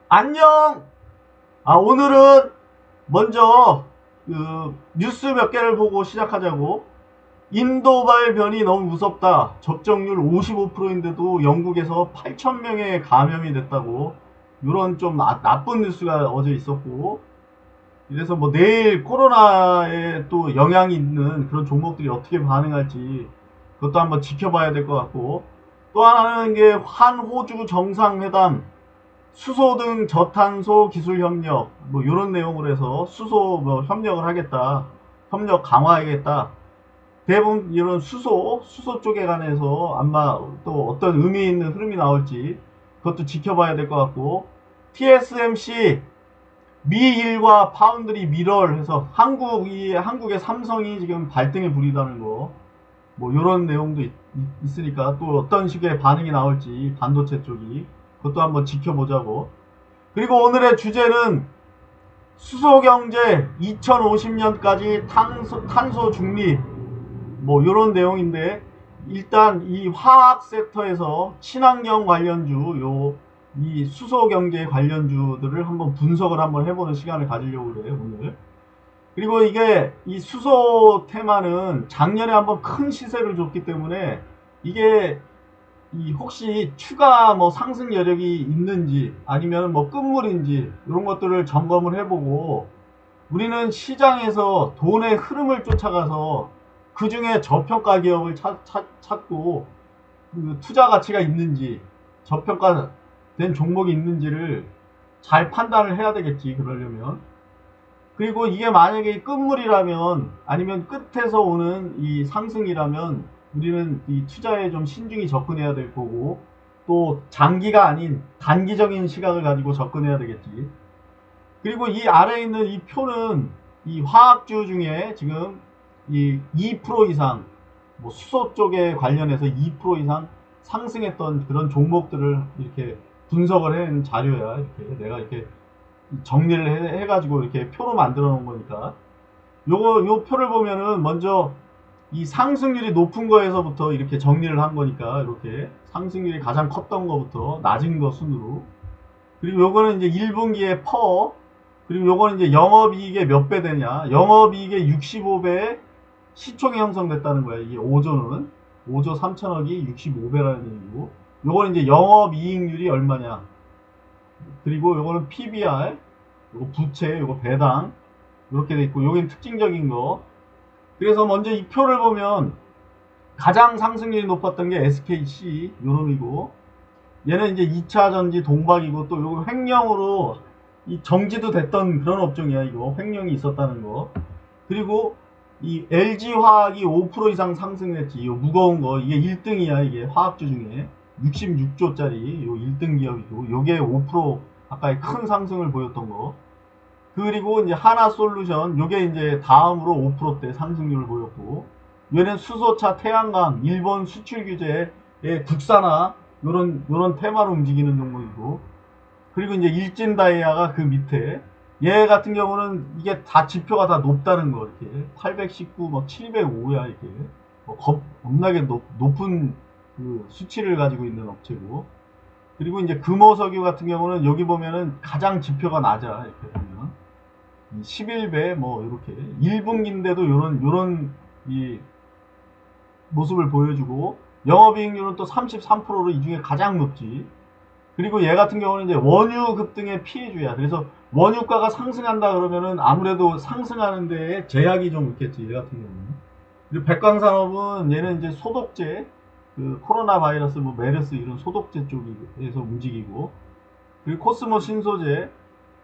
안녕. 오늘은 먼저 뉴스 몇 개를 보고 시작하자고. 인도발 변이 너무 무섭다. 접종률 55%인데도 영국에서 8,000명의 감염이 됐다고. 이런 좀 나쁜 뉴스가 어제 있었고. 그래서 뭐 내일 코로나에 또 영향이 있는 그런 종목들이 어떻게 반응할지 그것도 한번 지켜봐야 될 것 같고. 또 하나는 게 한호주 정상회담, 수소 등 저탄소 기술 협력, 뭐 이런 내용으로 해서 수소 뭐 협력을 하겠다, 협력 강화하겠다. 대부분 이런 수소 쪽에 관해서 아마 또 어떤 의미 있는 흐름이 나올지 그것도 지켜봐야 될 것 같고. TSMC 미일과 파운드리 미럴 해서 한국의 삼성이 지금 발등에 불이다는 거, 뭐 이런 내용도 있으니까 또 어떤 식의 반응이 나올지 반도체 쪽이 그것도 한번 지켜보자고. 그리고 오늘의 주제는 수소경제 2050년까지 탄소 중립, 뭐 이런 내용인데, 일단 이 화학 섹터에서 친환경 관련주, 이 수소경제 관련주들을 한번 분석을 한번 해보는 시간을 가지려고 그래요 오늘. 그리고 이게 이 수소 테마는 작년에 한번 큰 시세를 줬기 때문에 이게 혹시 추가 뭐 상승 여력이 있는지 아니면 뭐 끝물인지 이런 것들을 점검을 해보고, 우리는 시장에서 돈의 흐름을 쫓아가서 그 중에 저평가 기업을 찾고 그 투자 가치가 있는지 저평가된 종목이 있는지를 잘 판단을 해야 되겠지 그러려면. 그리고 이게 만약에 끝물이라면 아니면 끝에서 오는 이 상승이라면 우리는 이 투자에 좀 신중히 접근해야 될 거고, 또 장기가 아닌 단기적인 시각을 가지고 접근해야 되겠지. 그리고 이 아래에 있는 이 표는 이 화학주 중에 지금 이 2% 이상, 뭐 수소 쪽에 관련해서 2% 이상 상승했던 그런 종목들을 이렇게 분석을 한 자료야. 이렇게 내가 이렇게 정리를 해가지고 이렇게 표로 만들어 놓은 거니까. 요 표를 보면은 먼저 이 상승률이 높은 거에서부터 이렇게 정리를 한 거니까, 이렇게 상승률이 가장 컸던 거부터 낮은 거 순으로. 그리고 요거는 이제 1분기의 퍼, 그리고 요거는 이제 영업이익의 몇 배 되냐. 영업이익의 65배에 시총이 형성됐다는 거야. 이 5조는 5조 3천억이 65배라는 얘기고, 요거는 이제 영업이익률이 얼마냐. 그리고 요거는 PBR, 요거 부채, 요거 배당 이렇게 돼 있고, 요긴 특징적인 거. 그래서 먼저 이 표를 보면 가장 상승률이 높았던 게 SKC 요놈이고, 얘는 이제 2차 전지 동박이고, 또 요거 횡령으로 이 정지도 됐던 그런 업종이야. 이거 횡령이 있었다는 거. 그리고 이 LG화학이 5% 이상 상승했지. 이 무거운 거 이게 1등이야. 이게 화학주 중에 66조짜리 요 1등 기업이고, 요게 5% 가까이 큰 상승을 보였던 거. 그리고 이제 하나솔루션, 요게 이제 다음으로 5%대 상승률을 보였고, 얘는 수소차, 태양광, 일본 수출 규제의 국산화 요런 테마로 움직이는 종목이고, 그리고 이제 일진다이아가 그 밑에, 얘 같은 경우는 이게 다 지표가 다 높다는 거. 이렇게 819, 뭐 705야. 이렇게 뭐 겁나게 높은 그 수치를 가지고 있는 업체고. 그리고 이제 금호석유 같은 경우는 여기 보면은 가장 지표가 낮아. 이렇게 보면 11배 뭐 이렇게 1분기인데도 요런 이 모습을 보여주고, 영업이익률은 또 33%로 이 중에 가장 높지. 그리고 얘 같은 경우는 이제 원유 급등의 피해주야. 그래서 원유가가 상승한다 그러면은 아무래도 상승하는 데에 제약이 좀 있겠지, 얘 같은 경우는. 그리고 백광산업은 얘는 이제 소독제, 그 코로나 바이러스, 뭐 메르스 이런 소독제 쪽에서 움직이고, 그리고 코스모 신소재,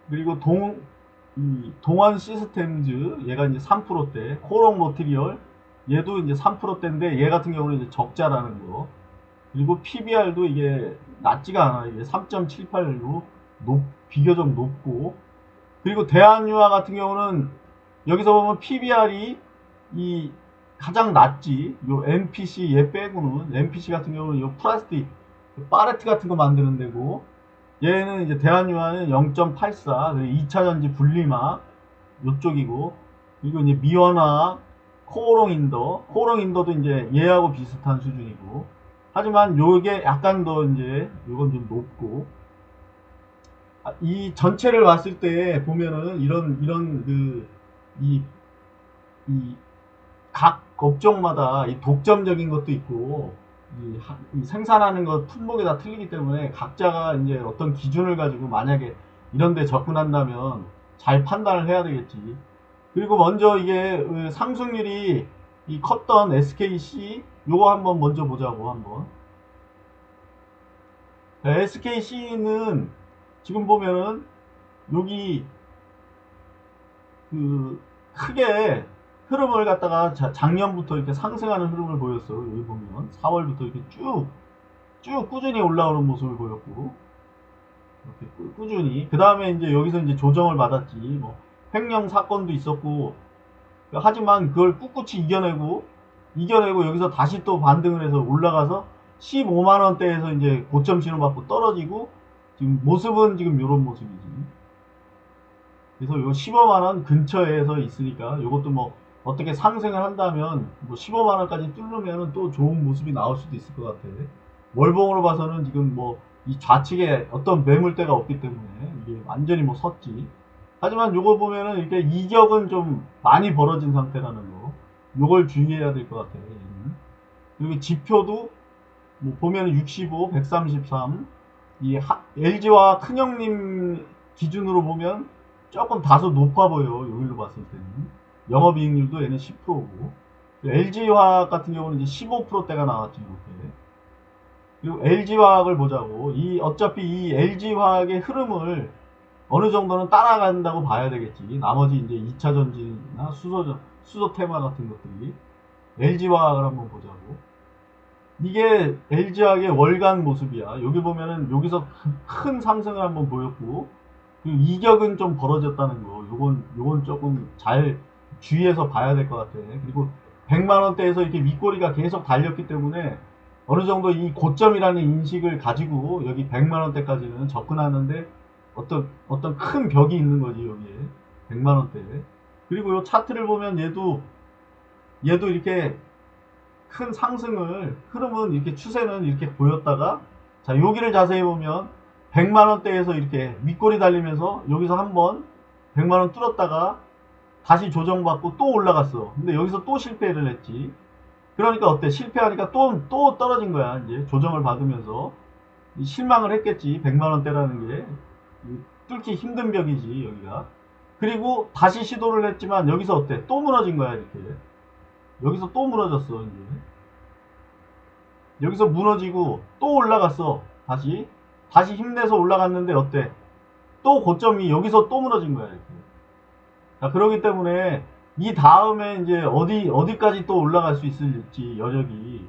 그리고 동원 시스템즈, 얘가 이제 3%대, 코롱 모티리얼, 얘도 이제 3%대인데 얘 같은 경우는 이제 적자라는 거. 그리고 PBR도 이게 낮지가 않아. 이게 3.78로 비교적 높고. 그리고 대한유화 같은 경우는 여기서 보면 PBR이 이 가장 낮지. 요 NPC 얘 빼고는, NPC 같은 경우는 요 플라스틱 파레트 같은 거 만드는 데고, 얘는 이제 대한유화는 0.84, 2차 전지 분리막 요쪽이고, 그리고 이제 미원화, 코오롱 인더도 이제 얘하고 비슷한 수준이고, 하지만 요게 약간 더 이제 요건 좀 높고, 이 전체를 봤을 때 보면은 이런 이 각 업종마다 이 독점적인 것도 있고, 이 생산하는 것 품목이 다 틀리기 때문에 각자가 이제 어떤 기준을 가지고 만약에 이런 데 접근한다면 잘 판단을 해야 되겠지. 그리고 먼저 이게 상승률이 이 컸던 SKC 요거 한번 먼저 보자고. 한번 SKC는 지금 보면은 여기 그 크게 흐름을 갖다가 작년부터 이렇게 상승하는 흐름을 보였어. 여기 보면 4월부터 이렇게 쭉 꾸준히 올라오는 모습을 보였고, 이렇게 꾸준히 그 다음에 이제 여기서 이제 조정을 받았지. 뭐 횡령 사건도 있었고, 하지만 그걸 꿋꿋이 이겨내고 여기서 다시 또 반등을 해서 올라가서 15만 원대에서 이제 고점 신호받고 떨어지고, 지금 모습은 지금 이런 모습이지. 그래서 요 15만 원 근처에서 있으니까 요것도 뭐 어떻게 상승을 한다면 뭐 15만 원까지 뚫으면 또 좋은 모습이 나올 수도 있을 것 같아. 월봉으로 봐서는 지금 뭐 이 좌측에 어떤 매물대가 없기 때문에 이게 완전히 뭐 섰지. 하지만 요거 보면은 이렇게 이격은 좀 많이 벌어진 상태라는 거. 요걸 주의해야 될 것 같아. 얘는. 그리고 지표도 뭐 보면은 65, 133. 이 LG와 큰형님 기준으로 보면 조금 다소 높아 보여. 여기로 봤을 때는. 영업이익률도 얘는 10%고. LG화학 같은 경우는 이제 15%대가 나왔지, 이렇게. 그리고 LG화학을 보자고. 어차피 이 LG화학의 흐름을 어느 정도는 따라간다고 봐야 되겠지. 나머지 이제 2차 전지나 수소 테마 같은 것들이. LG화학을 한번 보자고. 이게 LG화학의 월간 모습이야. 여기 보면은 여기서 큰 상승을 한번 보였고, 그리고 이격은 좀 벌어졌다는 거. 요건 조금 잘 주의해서 봐야 될 것 같아. 그리고 100만 원대에서 이렇게 윗꼬리가 계속 달렸기 때문에 어느 정도 이 고점이라는 인식을 가지고 여기 100만 원대까지는 접근하는데 어떤 큰 벽이 있는 거지, 여기에. 100만 원대. 그리고 요 차트를 보면 얘도 이렇게 큰 상승을, 흐름은 이렇게 추세는 이렇게 보였다가, 자, 여기를 자세히 보면 100만 원대에서 이렇게 윗꼬리 달리면서 여기서 한번 100만 원 뚫었다가 다시 조정받고 또 올라갔어. 근데 여기서 또 실패를 했지. 그러니까 어때? 실패하니까 또 떨어진 거야. 이제 조정을 받으면서 실망을 했겠지. 100만 원대라는 게 뚫기 힘든 벽이지, 여기가. 그리고 다시 시도를 했지만 여기서 어때? 또 무너진 거야, 이렇게. 여기서 또 무너졌어, 이제. 여기서 무너지고 또 올라갔어. 다시 힘내서 올라갔는데 어때? 또 고점이 여기서 또 무너진 거야, 이렇게. 자, 그러기 때문에 이 다음에 이제 어디까지 또 올라갈 수 있을지 여력이,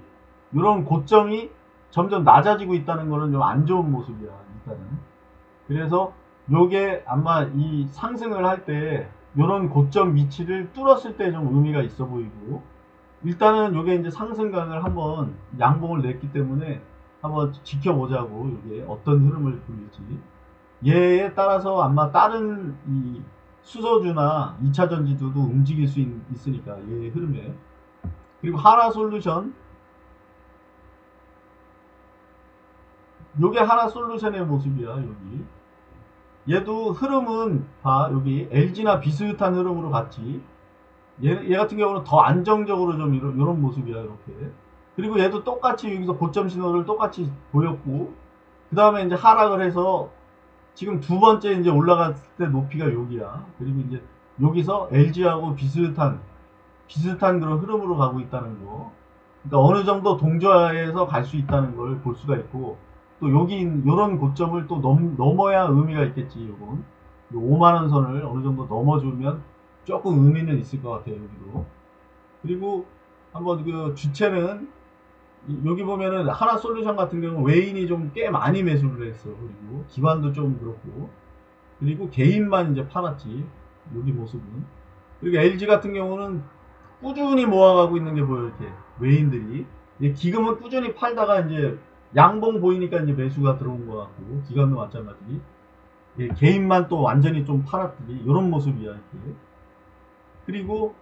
이런 고점이 점점 낮아지고 있다는 거는 좀 안 좋은 모습이야, 일단은. 그래서 요게 아마 이 상승을 할 때 요런 고점 위치를 뚫었을 때 좀 의미가 있어 보이고, 일단은 요게 이제 상승각을 한번 양봉을 냈기 때문에 한번 지켜보자고. 요게 어떤 흐름을 보일지. 얘에 따라서 아마 다른 이 수소주나 2차 전지도도 움직일 수 있으니까, 얘의 흐름에. 그리고 하나솔루션, 요게 하나솔루션의 모습이야. 여기 얘도 흐름은 봐, 여기 LG나 비슷한 흐름으로 갔지. 얘 같은 경우는 더 안정적으로 좀 이런 모습이야, 이렇게. 그리고 얘도 똑같이 여기서 고점 신호를 똑같이 보였고, 그 다음에 이제 하락을 해서 지금 두 번째 이제 올라갔을 때 높이가 여기야. 그리고 이제 여기서 LG하고 비슷한 그런 흐름으로 가고 있다는 거. 그러니까 어느 정도 동조해서 갈 수 있다는 걸 볼 수가 있고, 또 여기 요런 고점을 또 넘어야 의미가 있겠지. 요건 5만원 선을 어느 정도 넘어주면 조금 의미는 있을 것 같아요, 여기도. 그리고 한번 그 주체는 여기 보면은 하나솔루션 같은 경우는 외인이 좀 꽤 많이 매수를 했어. 그리고 기관도 좀 그렇고, 그리고 개인만 이제 팔았지, 여기 모습은. 그리고 LG 같은 경우는 꾸준히 모아가고 있는 게 보여, 이렇게 외인들이. 기금은 꾸준히 팔다가 이제 양봉 보이니까 이제 매수가 들어온 것 같고, 기관도 마찬가지. 개인만 또 완전히 좀 팔았더니 이런 모습이야, 이렇게. 그리고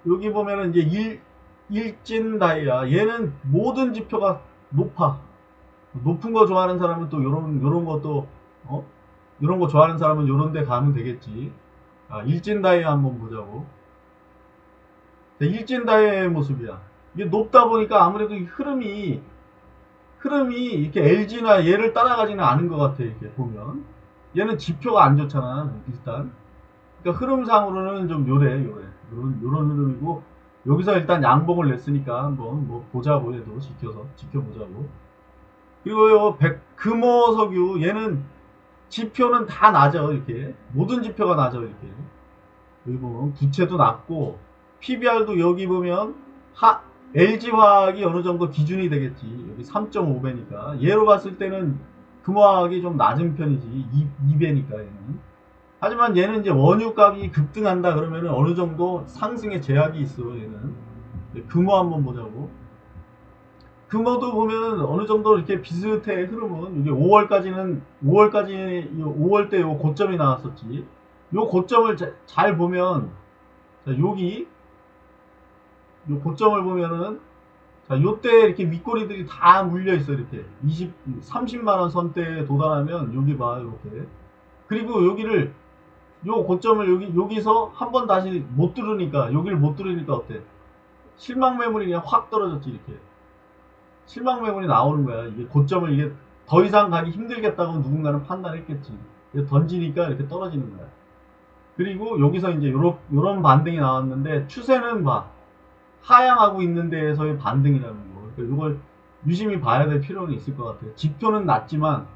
여기 보면은 이제 일진 다이아. 얘는 모든 지표가 높아. 높은 거 좋아하는 사람은 또 요런 것도, 요런 거 좋아하는 사람은 요런 데 가면 되겠지. 일진 다이아 한번 보자고. 일진 다이아의 모습이야. 이게 높다 보니까 아무래도 이 흐름이 이렇게 LG나 얘를 따라가지는 않은 것 같아, 이렇게 보면. 얘는 지표가 안 좋잖아, 일단. 그러니까 흐름상으로는 좀 요런 흐름이고, 여기서 일단 양봉을 냈으니까 한번 뭐 보자고 해도 지켜보자고. 그리고 금호석유, 얘는 지표는 다 낮아, 이렇게. 모든 지표가 낮아, 이렇게. 여기 보면 부채도 낮고, PBR도 여기 보면, LG화학이 어느 정도 기준이 되겠지. 여기 3.5배니까. 얘로 봤을 때는 금화학이 좀 낮은 편이지. 2배니까, 얘는. 하지만 얘는 이제 원유값이 급등한다 그러면은 어느 정도 상승의 제약이 있어, 얘는. 금호 한번 보자고. 금호도 보면은 어느 정도 이렇게 비슷해, 흐름은. 이게 5월 때 요 고점이 나왔었지. 요 고점을 잘 보면, 자, 요 고점을 보면은, 자, 요때 이렇게 윗꼬리들이 다 물려 있어, 이렇게. 30만원 선대에 도달하면, 여기 봐, 이렇게. 그리고 요 고점을 여기서 한 번 다시 못 뚫으니까, 여기를 못 뚫으니까 어때? 실망 매물이 그냥 확 떨어졌지, 이렇게. 실망 매물이 나오는 거야. 이게 고점을 이게 더 이상 가기 힘들겠다고 누군가는 판단했겠지. 던지니까 이렇게 떨어지는 거야. 그리고 여기서 이제 요런 반등이 나왔는데, 추세는 봐. 하향하고 있는 데에서의 반등이라는 거. 그러니까 이걸 유심히 봐야 될 필요는 있을 것 같아요. 지표는 낮지만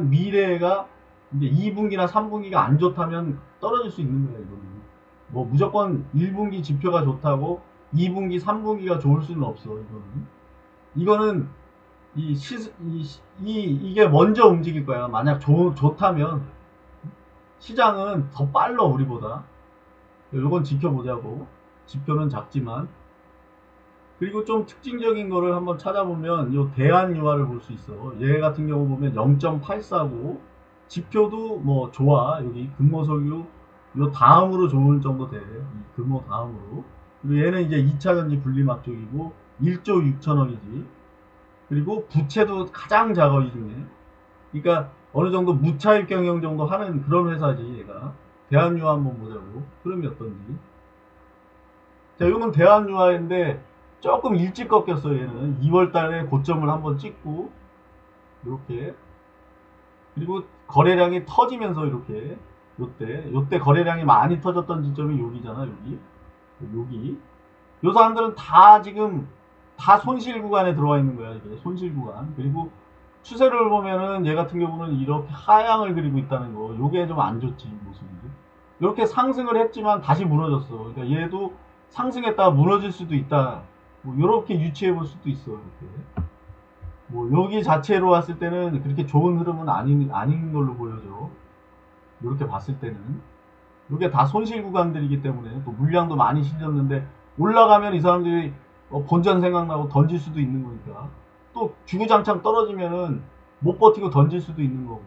미래가 이제 2분기나 3분기가 안 좋다면 떨어질 수 있는 거야, 이거는. 뭐 무조건 1분기 지표가 좋다고 2분기, 3분기가 좋을 수는 없어, 이거는 이게 먼저 움직일 거야. 만약 좋다면 시장은 더 빨라, 우리보다. 이건 지켜보자고. 지표는 작지만. 그리고 좀 특징적인 거를 한번 찾아보면 이 대한유화를 볼 수 있어. 얘 같은 경우 보면 0.84고 지표도 뭐 좋아. 여기 금호석유 요 다음으로 좋을 정도 돼. 이 금호 다음으로. 그리고 얘는 이제 2차전지 분리막 쪽이고 1조 6천억이지. 그리고 부채도 가장 작아, 이 중에. 그러니까 어느 정도 무차익 경영 정도 하는 그런 회사지, 얘가. 대한유화 한번 보자고. 흐름이 어떤지. 자, 이건 대한유화인데 조금 일찍 꺾였어요, 얘는. 2월 달에 고점을 한번 찍고, 이렇게. 그리고 거래량이 터지면서 이렇게, 요때 거래량이 많이 터졌던 지점이 여기잖아, 여기. 요 사람들은 다 지금, 다 손실 구간에 들어와 있는 거야, 이게. 손실 구간. 그리고 추세를 보면은 얘 같은 경우는 이렇게 하향을 그리고 있다는 거. 요게 좀 안 좋지, 모습이. 이렇게 상승을 했지만 다시 무너졌어. 그러니까 얘도 상승했다가 무너질 수도 있다. 뭐 이렇게 유추해 볼 수도 있어, 이렇게. 뭐 여기 자체로 봤을 때는 그렇게 좋은 흐름은 아닌 걸로 보여져. 이렇게 봤을 때는. 이게 다 손실 구간들이기 때문에 또 물량도 많이 실렸는데 올라가면 이 사람들이 본전 생각나고 던질 수도 있는 거니까. 또 주구장창 떨어지면은 못 버티고 던질 수도 있는 거고.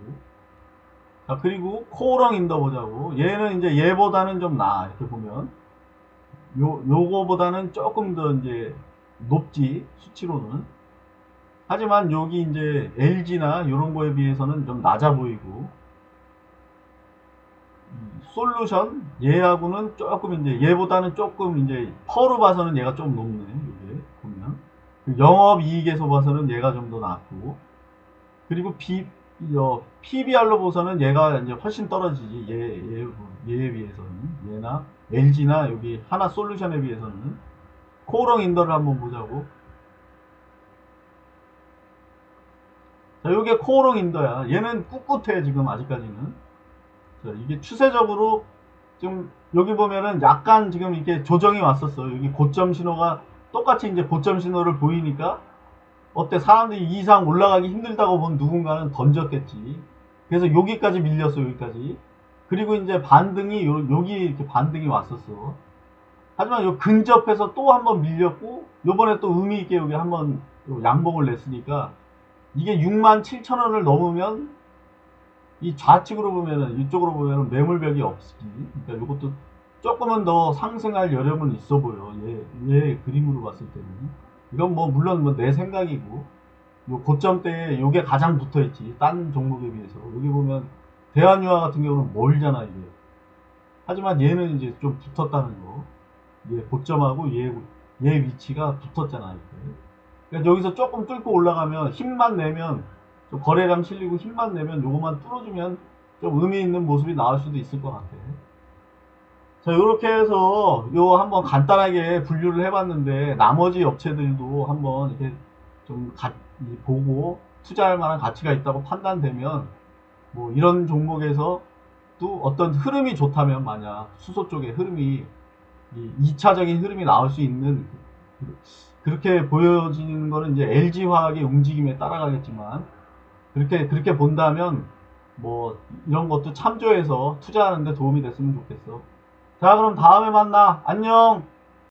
자, 그리고 코오롱 인더 보자고. 얘는 이제 얘보다는 좀 나아, 이렇게 보면. 요거보다는 조금 더 이제 높지, 수치로는. 하지만 여기 이제 LG나 요런 거에 비해서는 좀 낮아 보이고, 솔루션 얘하고는 조금 이제 얘보다는 조금 이제 퍼로 봐서는 얘가 좀 높네. 이게 보면 영업 이익에서 봐서는 얘가 좀 더 낮고, 그리고 PBR로 봐서는 얘가 이제 훨씬 떨어지지. 얘에 비해서는. 얘나 LG나 여기 하나 솔루션에 비해서는. 코오롱 인더를 한번 보자고. 자, 요게 코오롱 인더야. 얘는 꿋꿋해, 지금 아직까지는. 자, 이게 추세적으로 지금 여기 보면은 약간 지금 이렇게 조정이 왔었어. 여기 고점 신호가 똑같이 이제 고점 신호를 보이니까 어때? 사람들이 이 이상 올라가기 힘들다고 본 누군가는 던졌겠지. 그래서 여기까지 밀렸어, 여기까지. 그리고 이제 반등이 여기 이렇게 반등이 왔었어. 하지만 요 근접해서 또 한번 밀렸고, 요번에 또 의미 있게 여기 한번 양봉을 냈으니까 이게 67,000원을 넘으면 이 좌측으로 보면은, 이쪽으로 보면은 매물벽이 없지. 그러니까 요것도 조금은 더 상승할 여력은 있어 보여. 얘 그림으로 봤을 때는. 이건 뭐 물론 뭐 내 생각이고, 요 고점대에 요게 가장 붙어 있지. 딴 종목에 비해서. 여기 보면 대한유화 같은 경우는 멀잖아 이게. 하지만 얘는 이제 좀 붙었다는 거. 얘 고점하고 얘 위치가 붙었잖아 이렇게. 그러니까 여기서 조금 뚫고 올라가면 힘만 내면 좀 거래량 실리고 힘만 내면 요거만 뚫어주면 좀 의미 있는 모습이 나올 수도 있을 것 같아. 자, 요렇게 해서 요 한번 간단하게 분류를 해봤는데 나머지 업체들도 한번 이렇게 좀 보고 투자할 만한 가치가 있다고 판단되면 뭐 이런 종목에서 또 어떤 흐름이 좋다면 만약 수소 쪽에 흐름이 2차적인 흐름이 나올 수 있는 그렇게 보여지는 거는 이제 LG화학의 움직임에 따라가겠지만 그렇게 본다면 뭐 이런 것도 참조해서 투자하는데 도움이 됐으면 좋겠어. 자, 그럼 다음에 만나. 안녕.